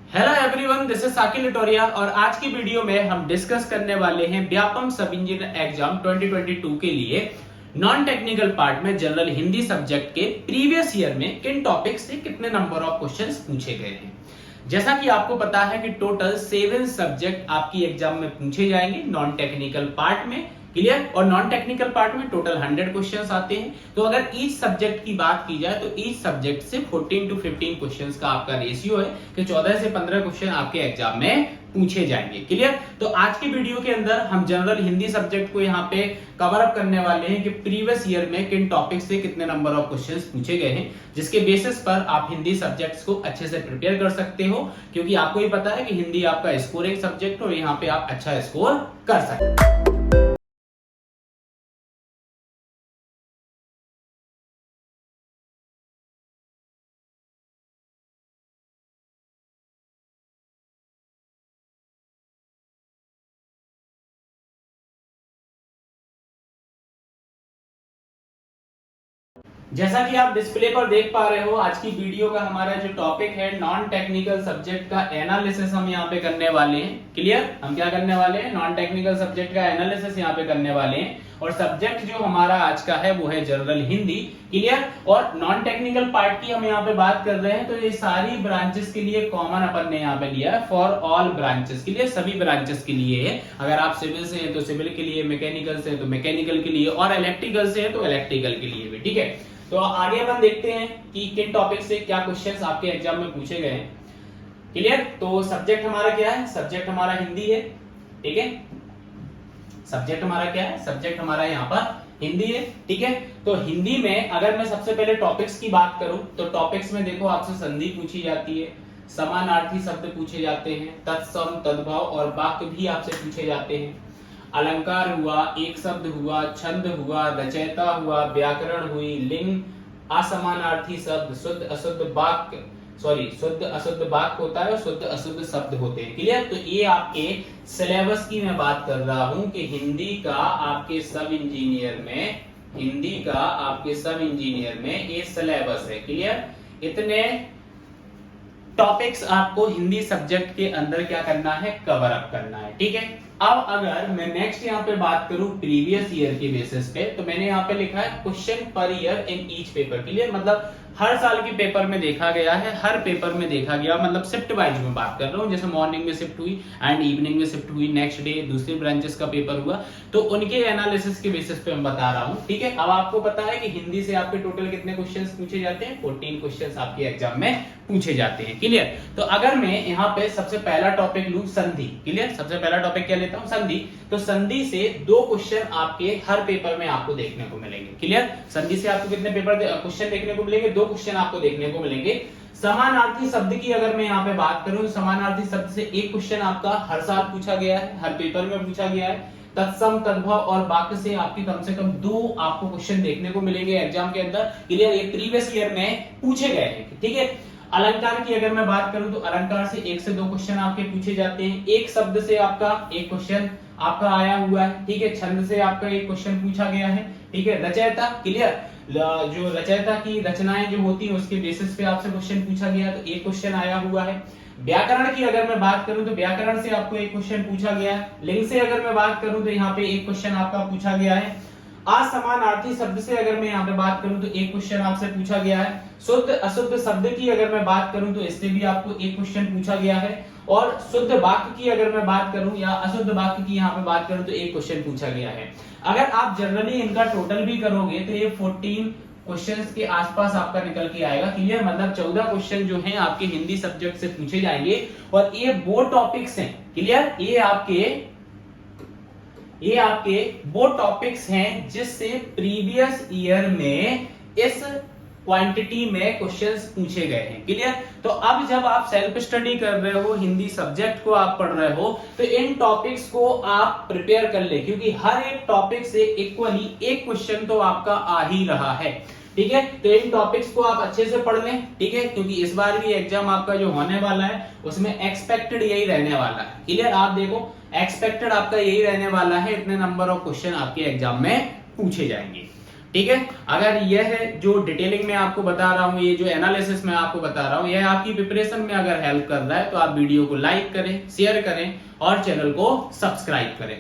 Hello everyone, this is Saqib Litoria और आज की वीडियो में हम डिस्कस करने वाले हैं व्यापम सब इंजीनियर एग्जाम 2022 के लिए नॉन टेक्निकल पार्ट में जनरल हिंदी सब्जेक्ट के प्रीवियस ईयर में किन टॉपिक से कितने नंबर ऑफ क्वेश्चंस पूछे गए हैं। जैसा कि आपको पता है कि टोटल 7 सब्जेक्ट आपकी एग्जाम में पूछे जाएंगे नॉन टेक्निकल पार्ट में, क्लियर। और नॉन टेक्निकल पार्ट में टोटल 100 क्वेश्चंस आते हैं। तो अगर ईच सब्जेक्ट की बात की जाए तो ईच सब्जेक्ट से 14 to 15 क्वेश्चंस का आपका रेशियो है कि 14 से 15 क्वेश्चन आपके एग्जाम में पूछे जाएंगे, क्लियर। तो आज की वीडियो के अंदर हम जनरल हिंदी सब्जेक्ट को यहाँ पे कवर अप करने वाले हैं कि प्रीवियस ईयर में किन टॉपिक से कितने नंबर ऑफ क्वेश्चंस पूछे गए हैं, जिसके बेसिस पर आप हिंदी सब्जेक्ट्स को अच्छे से प्रिपेयर कर सकते हो, क्योंकि आपको ही पता है कि हिंदी आपका स्कोरिंग सब्जेक्ट और यहाँ पे आप अच्छा स्कोर कर सकते हैं। जैसा कि आप डिस्प्ले पर देख पा रहे हो, आज की वीडियो का हमारा जो टॉपिक है नॉन टेक्निकल सब्जेक्ट का एनालिसिस हम यहाँ पे करने वाले हैं, क्लियर। हम क्या करने वाले हैं, नॉन टेक्निकल सब्जेक्ट का एनालिसिस यहाँ पे करने वाले हैं। और सब्जेक्ट जो हमारा आज का है वो है जनरल हिंदी, क्लियर। और नॉन टेक्निकल पार्ट की हम यहाँ पे बात कर रहे हैं तो ये सारी ब्रांचेस के लिए कॉमन अपन ने यहाँ पे लिया है, फॉर ऑल ब्रांचेस के लिए, सभी ब्रांचेस के लिए है। अगर आप सिविल से हैं तो सिविल के लिए, मैकेनिकल से है तो मैकेनिकल के लिए, और इलेक्ट्रिकल से है तो इलेक्ट्रिकल के लिए भी, ठीक है। तो आगे अपन देखते हैं कि किन टॉपिक से क्या क्वेश्चंस आपके एग्जाम में पूछे गए हैं, क्लियर। तो सब्जेक्ट हमारा क्या है, सब्जेक्ट हमारा हिंदी है, ठीक है। सब्जेक्ट हमारा क्या है, सब्जेक्ट हमारा यहाँ पर हिंदी है, ठीक है। तो हिंदी में अगर मैं सबसे पहले टॉपिक्स की बात करूं तो टॉपिक्स में देखो आपसे संधि पूछी जाती है, समानार्थी शब्द पूछे जाते हैं, तत्सम तद्भव और वाक्य भी आपसे पूछे जाते हैं, अलंकार हुआ, एक शब्द हुआ, छंद हुआ, रचयिता हुआ, व्याकरण हुई, लिंग, असमानार्थी शब्द, शुद्ध अशुद्ध वाक्य, शुद्ध अशुद्ध वाक्य होता है और शुद्ध अशुद्ध शब्द होते हैं, क्लियर। तो ये आपके सिलेबस की मैं बात कर रहा हूं कि हिंदी का आपके सब इंजीनियर में, हिंदी का आपके सब इंजीनियर में ये सिलेबस है, क्लियर। इतने टॉपिक्स आपको हिंदी सब्जेक्ट के अंदर क्या करना है, कवर अप करना है, ठीक है। अब अगर मैं नेक्स्ट यहाँ पे बात करूं प्रीवियस ईयर के बेसिस पे, तो मैंने यहाँ पे लिखा है question per year in each paper, clear. मतलब हर साल के पेपर में देखा गया है, हर पेपर में देखा गया, मतलब शिफ्ट वाइज में बात कर रहा हूँ। जैसे मॉर्निंग में शिफ्ट हुई एंड इवनिंग में शिफ्ट हुई, नेक्स्ट डे दूसरी ब्रांचेस का पेपर हुआ, तो उनके एनालिसिस के बेसिस पे मैं बता रहा हूँ, ठीक है। अब आपको पता है कि हिंदी से आपके टोटल कितने क्वेश्चंस पूछे जाते हैं, 14 क्वेश्चंस आपके एग्जाम में पूछे जाते हैं, क्लियर। तो अगर मैं यहाँ पे सबसे पहला टॉपिक लूं संधि, क्लियर। सबसे पहला टॉपिक क्या लेता हूं, संधि। तो संधि से 2 क्वेश्चन आपके हर पेपर में आपको देखने को मिलेंगे, क्लियर। संधि से आपको कितने पेपर क्वेश्चन देखने को मिलेंगे, 2 क्वेश्चन आपको देखने को मिलेंगे। समानार्थी शब्द की अगर मैं यहाँ पे बात करूं तो समानार्थी शब्द से 1 क्वेश्चन आपका हर साल पूछा गया है, हर पेपर में पूछा गया है। तत्सम तद्भव और वाक्य से आपकी कम से कम 2 आपको क्वेश्चन देखने को मिलेंगे एग्जाम के अंदर, क्लियर। ये प्रीवियस ईयर में पूछे गए हैं, ठीक है। अलंकार की अगर मैं बात करूं तो अलंकार से 1 से 2 क्वेश्चन आपके पूछे जाते हैं। एक शब्द से आपका 1 क्वेश्चन आपका आया हुआ है, ठीक है। छंद से आपका 1 क्वेश्चन पूछा गया है, ठीक है। रचयिता, क्लियर। जो रचयिता की रचनाएं जो होती हैं उसके बेसिस पे आपसे क्वेश्चन पूछा गया, तो 1 क्वेश्चन आया हुआ है। व्याकरण की अगर मैं बात करूं तो व्याकरण से आपको 1 क्वेश्चन पूछा गया है। लिंग से अगर मैं बात करूं तो यहाँ पे 1 क्वेश्चन आपका पूछा गया है। असमानार्थी शब्द से अगर मैं यहाँ पे बात करूं तो 1 क्वेश्चन आपसे पूछा गया है। शुद्ध अशुद्ध शब्द की अगर मैं बात करूं तो इससे भी आपको 1 क्वेश्चन पूछा गया है। और शुद्ध वाक्य की अगर मैं बात करूं या अशुद्ध वाक्य की यहाँ पे बात करूं तो 1 क्वेश्चन पूछा गया है। अगर आप जनरली इनका टोटल भी करोगे तो ये 14 क्वेश्चंस के आसपास आपका निकल के आएगा, क्लियर। मतलब 14 क्वेश्चन जो हैं आपके हिंदी सब्जेक्ट से पूछे जाएंगे और ये वो टॉपिक्स हैं, क्लियर। ये आपके वो टॉपिक्स हैं जिससे प्रीवियस ईयर में इस क्वांटिटी में क्वेश्चंस पूछे गए हैं, क्लियर। तो अब जब आप सेल्फ स्टडी कर रहे हो, हिंदी सब्जेक्ट को आप पढ़ रहे हो, तो इन टॉपिक्स को आप प्रिपेयर कर ले, क्योंकि हर एक टॉपिक से इक्वली 1 क्वेश्चन तो आपका आ ही रहा है, ठीक है। तो इन टॉपिक्स को आप अच्छे से पढ़ लें, ठीक है, क्योंकि इस बार भी एग्जाम आपका जो होने वाला है उसमें एक्सपेक्टेड यही रहने वाला है, क्लियर। आप देखो एक्सपेक्टेड आपका यही रहने वाला है, इतने नंबर ऑफ क्वेश्चन आपके एग्जाम में पूछे जाएंगे, ठीक है। अगर यह जो डिटेलिंग में आपको बता रहा हूं, ये जो एनालिसिस में आपको बता रहा हूं, यह आपकी प्रिपरेशन में अगर हेल्प कर रहा है तो आप वीडियो को लाइक करें, शेयर करें और चैनल को सब्सक्राइब करें।